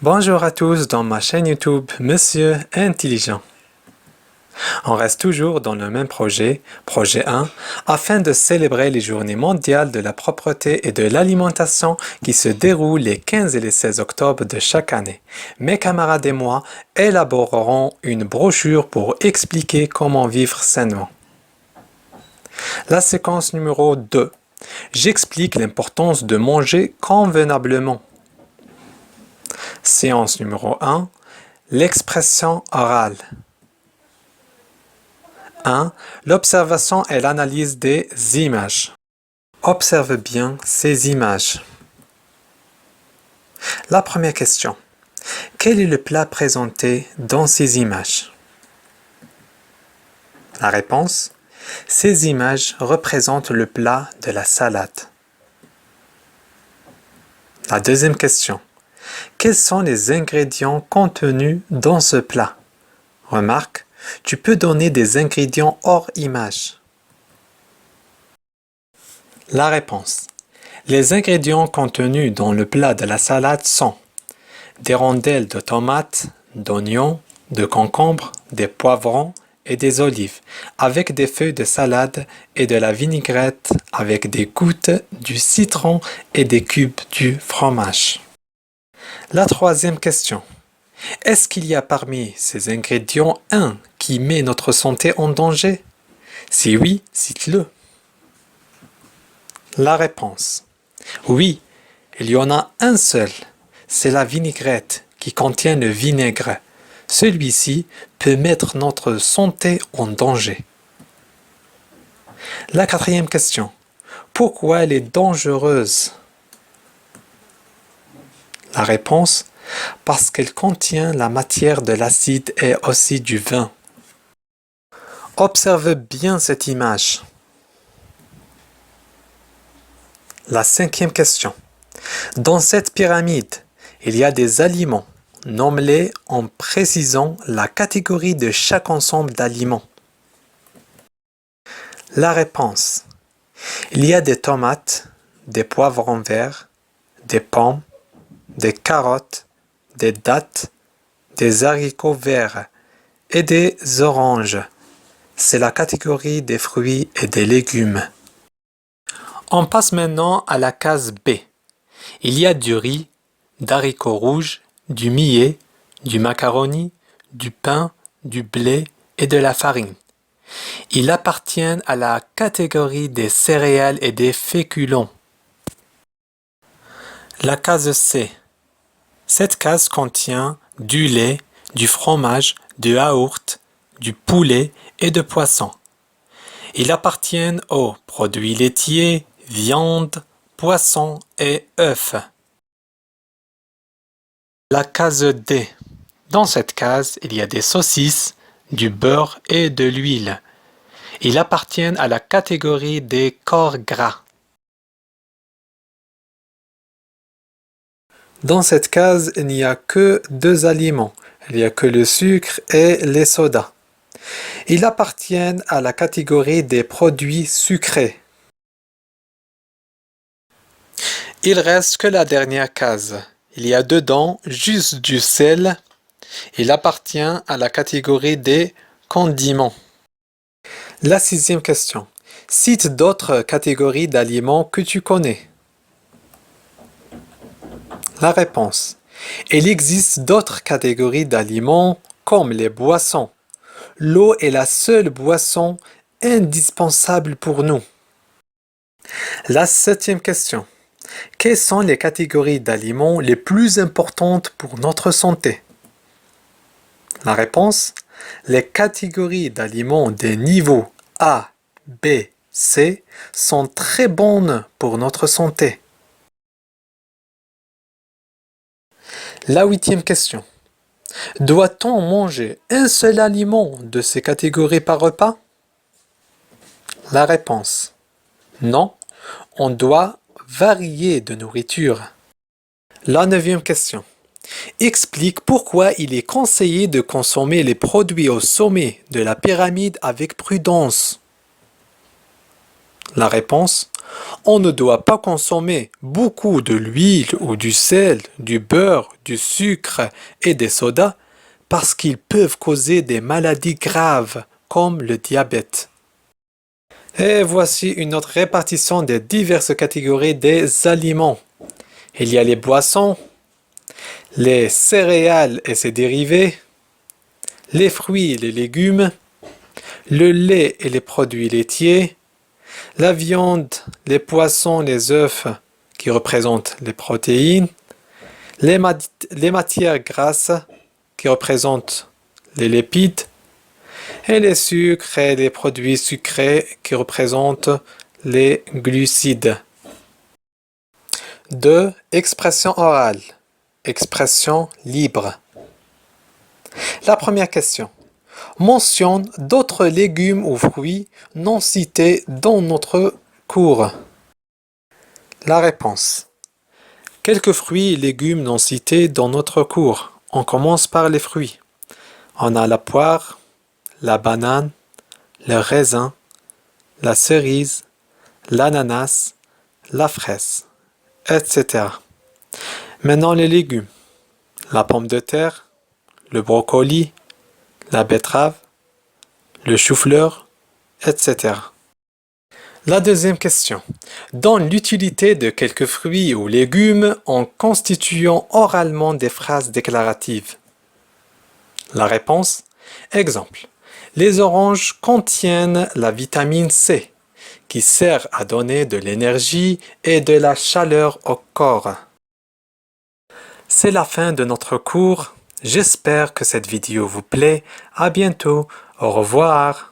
Bonjour à tous dans ma chaîne YouTube Monsieur Intelligent. On reste toujours dans le même projet 1, afin de célébrer les journées mondiales de la propreté et de l'alimentation qui se déroulent les 15 et les 16 octobre de chaque année. Mes camarades et moi élaborerons une brochure pour expliquer comment vivre sainement. La séquence numéro 2. J'explique l'importance de manger convenablement. Séance numéro 1. L'expression orale. 1. L'observation et l'analyse des images. Observe bien ces images. La première question. Quel est le plat présenté dans ces images? La réponse. Ces images représentent le plat de la salade. La deuxième question. Quels sont les ingrédients contenus dans ce plat? Remarque, tu peux donner des ingrédients hors image. La réponse. Les ingrédients contenus dans le plat de la salade sont des rondelles de tomates, d'oignons, de concombres, des poivrons et des olives, avec des feuilles de salade et de la vinaigrette, avec des gouttes, du citron et des cubes du fromage. La troisième question. Est-ce qu'il y a parmi ces ingrédients un qui met notre santé en danger? Si oui, cite-le. La réponse. Oui, il y en a un seul. C'est la vinaigrette qui contient le vinaigre. Celui-ci peut mettre notre santé en danger. La quatrième question. Pourquoi elle est dangereuse? La réponse. Parce qu'elle contient la matière de l'acide et aussi du vin. Observe bien cette image. La cinquième question. Dans cette pyramide, il y a des aliments. Nomme-les en précisant la catégorie de chaque ensemble d'aliments. La réponse. Il y a des tomates, des poivrons verts, des pommes, des carottes, des dattes, des haricots verts et des oranges. C'est la catégorie des fruits et des légumes. On passe maintenant à la case B. Il y a du riz, d'haricots rouges, du millet, du macaroni, du pain, du blé et de la farine. Ils appartiennent à la catégorie des céréales et des féculents. La case C. Cette case contient du lait, du fromage, du yaourt, du poulet et de poisson. Ils appartiennent aux produits laitiers, viande, poisson et œufs. La case D. Dans cette case, il y a des saucisses, du beurre et de l'huile. Ils appartiennent à la catégorie des corps gras. Dans cette case, il n'y a que deux aliments. Il n'y a que le sucre et les sodas. Ils appartiennent à la catégorie des produits sucrés. Il reste que la dernière case. Il y a dedans juste du sel. Il appartient à la catégorie des condiments. La sixième question. Cite d'autres catégories d'aliments que tu connais. La réponse. Il existe d'autres catégories d'aliments comme les boissons. L'eau est la seule boisson indispensable pour nous. La septième question. Quelles sont les catégories d'aliments les plus importantes pour notre santé? La réponse. Les catégories d'aliments des niveaux A, B, C sont très bonnes pour notre santé. La huitième question. Doit-on manger un seul aliment de ces catégories par repas? La réponse. Non, on doit varier de nourriture. La neuvième question. Explique pourquoi il est conseillé de consommer les produits au sommet de la pyramide avec prudence. La réponse. On ne doit pas consommer beaucoup de l'huile ou du sel, du beurre, du sucre et des sodas parce qu'ils peuvent causer des maladies graves comme le diabète. Et voici une autre répartition des diverses catégories des aliments. Il y a les boissons, les céréales et ses dérivés, les fruits et les légumes, le lait et les produits laitiers, la viande, les poissons, les œufs qui représentent les protéines, les matières grasses qui représentent les lipides, et les sucres et les produits sucrés qui représentent les glucides. 2. Expression orale. Expression libre. La première question. Mentionne d'autres légumes ou fruits non cités dans notre cours. La réponse. Quelques fruits et légumes non cités dans notre cours. On commence par les fruits. On a la poire, la banane, le raisin, la cerise, l'ananas, la fraise, etc. Maintenant les légumes. La pomme de terre, le brocoli, la betterave, le chou-fleur, etc. La deuxième question. Donne l'utilité de quelques fruits ou légumes en constituant oralement des phrases déclaratives. La réponse. Exemple. Les oranges contiennent la vitamine C, qui sert à donner de l'énergie et de la chaleur au corps. C'est la fin de notre cours. J'espère que cette vidéo vous plaît. À bientôt. Au revoir.